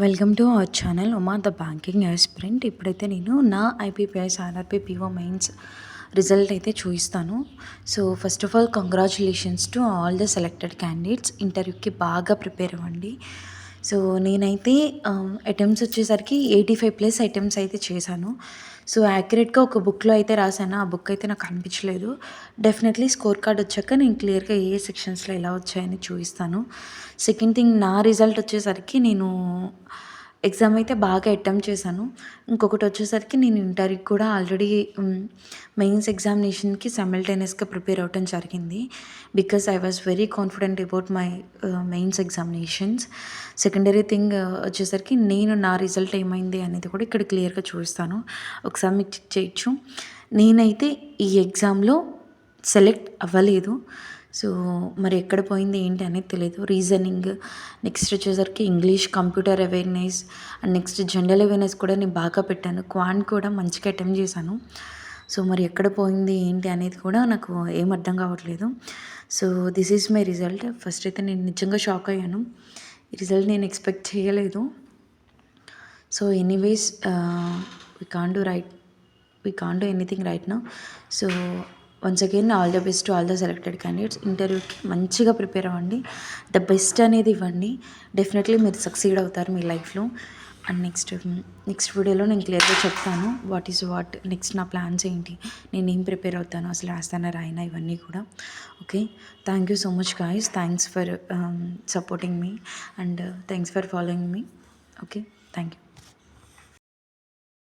Welcome to our channel Uma the banking aspirant. ఇప్పుడైతే నేను నా ఐపీపీఎస్ ఆర్ఆర్పీ పీఓ మెయిన్స్ రిజల్ట్ అయితే చూపిస్తాను. So first of all congratulations to all the selected candidates. ఇంటర్వ్యూకి బాగా ప్రిపేర్ అవ్వండి. సో నేనైతే అటెంప్ట్స్ వచ్చేసరికి 85+ అటెంప్ట్స్ అయితే చేశాను. సో యాక్యురేట్గా ఒక బుక్లో అయితే రాశాను. ఆ బుక్ అయితే నాకు అనిపించలేదు. డెఫినెట్లీ స్కోర్ కార్డ్ వచ్చాక నేను క్లియర్గా ఏ సెక్షన్స్లో ఎలా వచ్చాయని చూపిస్తాను. సెకండ్ థింగ్, నా రిజల్ట్ వచ్చేసరికి నేను ఎగ్జామ్ అయితే బాగా అటెంప్ట్ చేశాను. ఇంకొకటి వచ్చేసరికి నేను ఇంటర్వ్యూకి కూడా ఆల్రెడీ మెయిన్స్ ఎగ్జామినేషన్కి సైమల్టేనియస్గా ప్రిపేర్ అవ్వటం జరిగింది. Because I was very confident about my mains examinations. Secondary thing వచ్చేసరికి నేను నా రిజల్ట్ ఏమైంది అనేది కూడా ఇక్కడ క్లియర్గా చూపిస్తాను. ఒకసారి మీకు చెక్ చేయొచ్చు. నేనైతే ఈ ఎగ్జామ్లో సెలెక్ట్ అవ్వలేదు. సో మరి ఎక్కడ పోయింది ఏంటి అనేది తెలియదు. రీజనింగ్, నెక్స్ట్ వచ్చేసరికి English, computer awareness and next general awareness కూడా నేను బాగా పెట్టాను. క్వాంట్ కూడా మంచిగా అటెంప్ట్ చేశాను. సో మరి ఎక్కడ పోయింది ఏంటి అనేది కూడా నాకు ఏం అర్థం కావట్లేదు. So this is my result. First అయితే నేను నిజంగా షాక్ అయ్యాను. ఈ రిజల్ట్ నేను ఎక్స్పెక్ట్ చేయలేదు. So anyways we can't do anything right now. So once again all the best to all the selected candidates. ఇంటర్వ్యూకి మంచిగా ప్రిపేర్ అవ్వండి. ద బెస్ట్ అనేది ఇవ్వండి. డెఫినెట్లీ మీరు సక్సీడ్ అవుతారు మీ లైఫ్లో. అండ్ నెక్స్ట్ వీడియోలో నేను క్లియర్గా చెప్తాను వాట్ నెక్స్ట్ నా ప్లాన్స్ ఏంటి, నేను ఏం ప్రిపేర్ అవుతాను, అసలు రాస్తానా రాయినా ఇవన్నీ కూడా. Okay, thank you so much guys. Thanks for supporting me and thanks for following me. Okay, thank you.